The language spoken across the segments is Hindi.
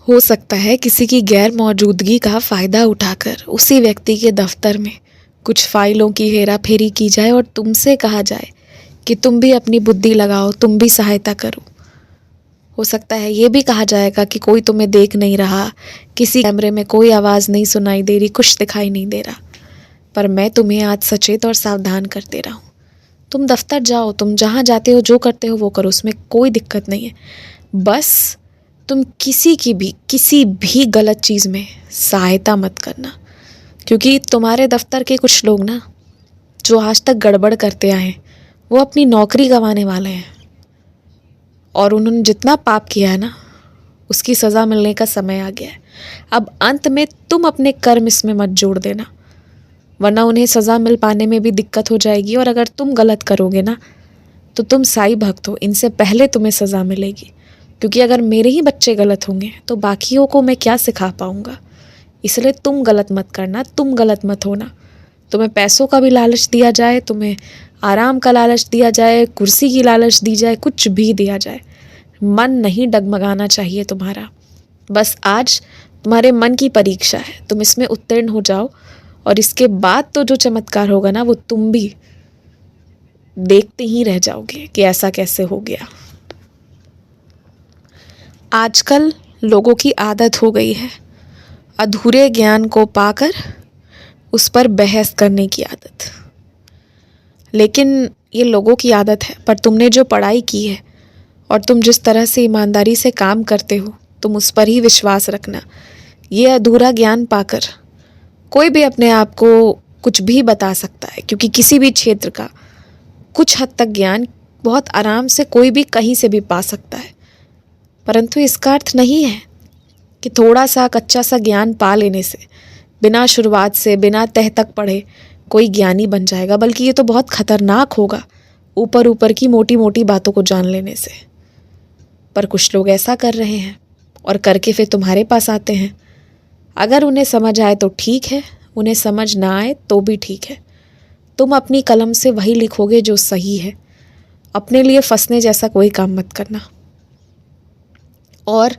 हो सकता है किसी की गैर मौजूदगी का फ़ायदा उठाकर उसी व्यक्ति के दफ्तर में कुछ फाइलों की हेरा फेरी की जाए और तुमसे कहा जाए कि तुम भी अपनी बुद्धि लगाओ, तुम भी सहायता करो। हो सकता है ये भी कहा जाएगा कि कोई तुम्हें देख नहीं रहा, किसी कैमरे में कोई आवाज़ नहीं सुनाई दे रही, कुछ दिखाई नहीं दे रहा। पर मैं तुम्हें आज सचेत और सावधान कर दे रहा हूँ। तुम दफ्तर जाओ, तुम जहाँ जाते हो, जो करते हो वो करो, उसमें कोई दिक्कत नहीं है। बस तुम किसी भी गलत चीज़ में सहायता मत करना, क्योंकि तुम्हारे दफ्तर के कुछ लोग ना, जो आज तक गड़बड़ करते आए हैं, वो अपनी नौकरी गंवाने वाले हैं। और उन्होंने जितना पाप किया है ना, उसकी सज़ा मिलने का समय आ गया है। अब अंत में तुम अपने कर्म इसमें मत जोड़ देना, वरना उन्हें सज़ा मिल पाने में भी दिक्कत हो जाएगी। और अगर तुम गलत करोगे ना, तो तुम साईं भक्त हो, इनसे पहले तुम्हें सज़ा मिलेगी। क्योंकि अगर मेरे ही बच्चे गलत होंगे तो बाकियों को मैं क्या सिखा पाऊँगा। इसलिए तुम गलत मत करना, तुम गलत मत होना। तुम्हें पैसों का भी लालच दिया जाए, तुम्हें आराम का लालच दिया जाए, कुर्सी की लालच दी जाए, कुछ भी दिया जाए, मन नहीं डगमगाना चाहिए तुम्हारा। बस आज तुम्हारे मन की परीक्षा है, तुम इसमें उत्तीर्ण हो जाओ और इसके बाद तो जो चमत्कार होगा ना, वो तुम भी देखते ही रह जाओगे कि ऐसा कैसे हो गया। आजकल लोगों की आदत हो गई है अधूरे ज्ञान को पाकर उस पर बहस करने की आदत। लेकिन ये लोगों की आदत है, पर तुमने जो पढ़ाई की है और तुम जिस तरह से ईमानदारी से काम करते हो, तुम उस पर ही विश्वास रखना। ये अधूरा ज्ञान पाकर कोई भी अपने आप को कुछ भी बता सकता है, क्योंकि किसी भी क्षेत्र का कुछ हद तक ज्ञान बहुत आराम से कोई भी कहीं से भी पा सकता है। परंतु इसका अर्थ नहीं है कि थोड़ा सा कच्चा सा ज्ञान पा लेने से, बिना शुरुआत से, बिना तह तक पढ़े कोई ज्ञानी बन जाएगा, बल्कि ये तो बहुत खतरनाक होगा ऊपर ऊपर की मोटी मोटी बातों को जान लेने से। पर कुछ लोग ऐसा कर रहे हैं और करके फिर तुम्हारे पास आते हैं। अगर उन्हें समझ आए तो ठीक है, उन्हें समझ ना आए तो भी ठीक है। तुम अपनी कलम से वही लिखोगे जो सही है। अपने लिए फंसने जैसा कोई काम मत करना। और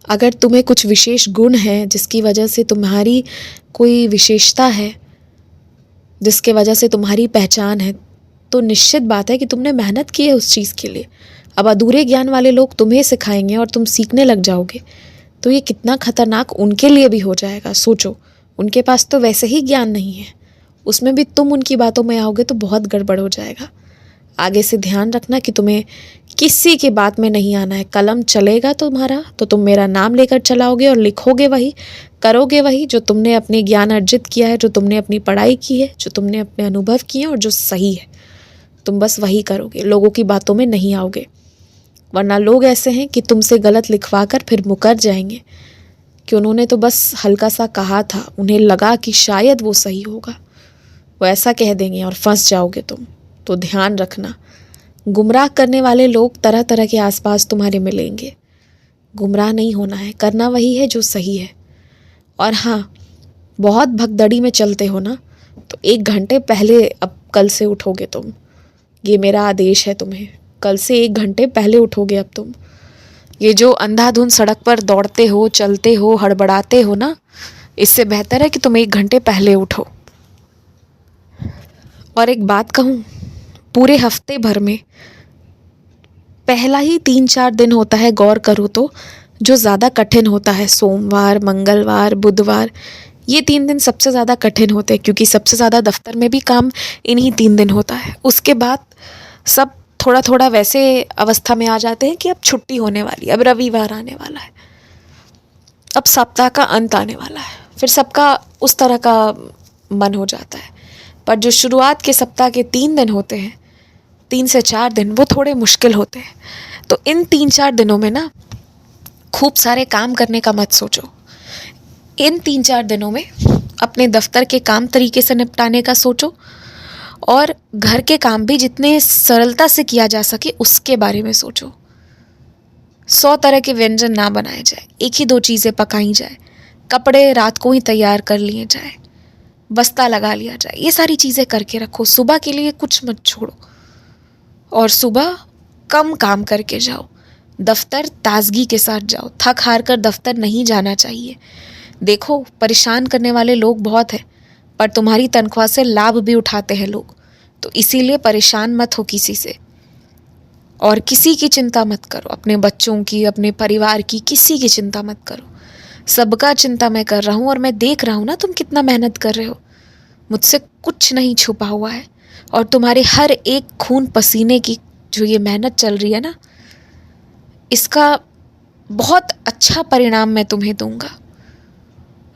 अगर तुम्हें कुछ विशेष गुण है, जिसकी वजह से तुम्हारी कोई विशेषता है, जिसके वजह से तुम्हारी पहचान है, तो निश्चित बात है कि तुमने मेहनत की है उस चीज़ के लिए। अब अधूरे ज्ञान वाले लोग तुम्हें सिखाएंगे और तुम सीखने लग जाओगे, तो ये कितना खतरनाक उनके लिए भी हो जाएगा। सोचो, उनके पास तो वैसे ही ज्ञान नहीं है, उसमें भी तुम उनकी बातों में आओगे तो बहुत गड़बड़ हो जाएगा। आगे से ध्यान रखना कि तुम्हें किसी की बात में नहीं आना है। कलम चलेगा तुम्हारा तो तुम मेरा नाम लेकर चलाओगे और लिखोगे वही, करोगे वही जो तुमने अपने ज्ञान अर्जित किया है, जो तुमने अपनी पढ़ाई की है, जो तुमने अपने अनुभव किए हैं और जो सही है, तुम बस वही करोगे। लोगों की बातों में नहीं आओगे, वरना लोग ऐसे हैं कि तुमसे गलत लिखवा कर फिर मुकर जाएंगे कि उन्होंने तो बस हल्का सा कहा था, उन्हें लगा कि शायद वो सही होगा, वो ऐसा कह देंगे और फंस जाओगे तुम। तो ध्यान रखना, गुमराह करने वाले लोग तरह तरह के आसपास तुम्हारे मिलेंगे। गुमराह नहीं होना है, करना वही है जो सही है। और हाँ, बहुत भगदड़ी में चलते हो ना, तो 1 घंटे पहले अब कल से उठोगे तुम। ये मेरा आदेश है तुम्हें, कल से 1 घंटे पहले उठोगे अब तुम। ये जो अंधाधुंध सड़क पर दौड़ते हो, चलते हो, हड़बड़ाते हो ना, इससे बेहतर है कि तुम 1 घंटे पहले उठो। और एक बात कहूँ, पूरे हफ्ते भर में पहला ही 3-4 दिन होता है, गौर करो तो, जो ज़्यादा कठिन होता है। सोमवार, मंगलवार, बुधवार, ये 3 दिन सबसे ज़्यादा कठिन होते हैं, क्योंकि सबसे ज़्यादा दफ्तर में भी काम इन्हीं 3 दिन होता है। उसके बाद सब थोड़ा थोड़ा वैसे अवस्था में आ जाते हैं कि अब छुट्टी होने वाली है, अब रविवार आने वाला है, अब सप्ताह का अंत आने वाला है, फिर सबका उस तरह का मन हो जाता है। पर जो शुरुआत के सप्ताह के 3 दिन होते हैं, 3 से 4 दिन, वो थोड़े मुश्किल होते हैं। तो इन 3-4 दिनों में ना खूब सारे काम करने का मत सोचो। इन 3-4 दिनों में अपने दफ्तर के काम तरीके से निपटाने का सोचो, और घर के काम भी जितने सरलता से किया जा सके उसके बारे में सोचो। 100 तरह के व्यंजन ना बनाए जाए, 1 ही 2 चीज़ें पकाई जाए, कपड़े रात को ही तैयार कर लिए जाए, बस्ता लगा लिया जाए, ये सारी चीज़ें करके रखो। सुबह के लिए कुछ मत छोड़ो, और सुबह कम काम करके जाओ। दफ्तर ताजगी के साथ जाओ, थक हार कर दफ्तर नहीं जाना चाहिए। देखो, परेशान करने वाले लोग बहुत हैं, पर तुम्हारी तनख्वाह से लाभ भी उठाते हैं लोग, तो इसीलिए परेशान मत हो किसी से, और किसी की चिंता मत करो, अपने बच्चों की, अपने परिवार की, किसी की चिंता मत करो। सबका चिंता मैं कर रहा हूँ और मैं देख रहा हूँ ना तुम कितना मेहनत कर रहे हो। मुझसे कुछ नहीं छुपा हुआ है, और तुम्हारे हर एक खून पसीने की जो ये मेहनत चल रही है ना, इसका बहुत अच्छा परिणाम मैं तुम्हें दूंगा।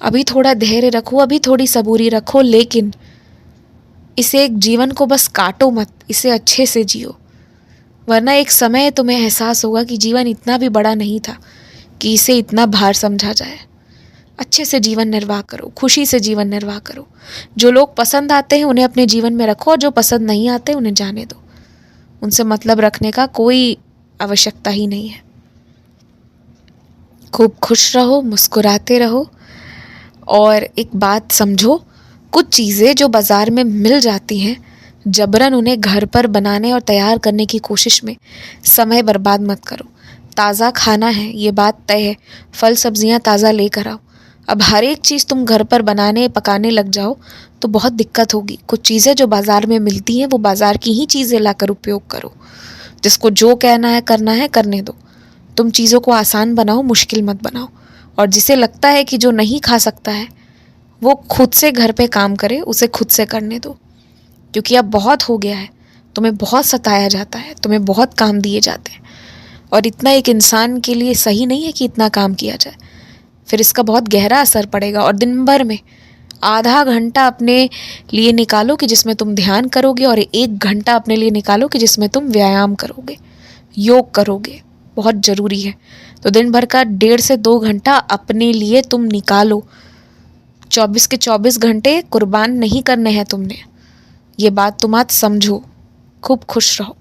अभी थोड़ा धैर्य रखो, अभी थोड़ी सबूरी रखो, लेकिन इसे एक जीवन को बस काटो मत, इसे अच्छे से जियो, वरना एक समय तुम्हें एहसास होगा कि जीवन इतना भी बड़ा नहीं था कि इसे इतना भार समझा जाए। अच्छे से जीवन निर्वाह करो, खुशी से जीवन निर्वाह करो। जो लोग पसंद आते हैं उन्हें अपने जीवन में रखो, और जो पसंद नहीं आते उन्हें जाने दो। उनसे मतलब रखने का कोई आवश्यकता ही नहीं है। खूब खुश रहो, मुस्कुराते रहो, और एक बात समझो, कुछ चीज़ें जो बाज़ार में मिल जाती हैं, जबरन उन्हें घर पर बनाने और तैयार करने की कोशिश में समय बर्बाद मत करो। ताज़ा खाना है, ये बात तय है, फल सब्जियां ताज़ा लेकर आओ। अब हर एक चीज़ तुम घर पर बनाने पकाने लग जाओ तो बहुत दिक्कत होगी। कुछ चीज़ें जो बाज़ार में मिलती हैं वो बाज़ार की ही चीज़ें लाकर उपयोग करो। जिसको जो कहना है करना है करने दो। तुम चीज़ों को आसान बनाओ, मुश्किल मत बनाओ। और जिसे लगता है कि जो नहीं खा सकता है वो खुद से घर पे काम करे, उसे खुद से करने दो, क्योंकि अब बहुत हो गया है। तुम्हें बहुत सताया जाता है, तुम्हें बहुत काम दिए जाते हैं, और इतना एक इंसान के लिए सही नहीं है कि इतना काम किया जाए। फिर इसका बहुत गहरा असर पड़ेगा। और दिन भर में आधा घंटा अपने लिए निकालो कि जिसमें तुम ध्यान करोगे, और 1 घंटा अपने लिए निकालो कि जिसमें तुम व्यायाम करोगे, योग करोगे। बहुत ज़रूरी है। तो दिन भर का 1.5 से 2 घंटा अपने लिए तुम निकालो। 24 के 24 घंटे कुर्बान नहीं करने हैं तुमने। ये बात तुम आज समझो। खूब खुश रहो।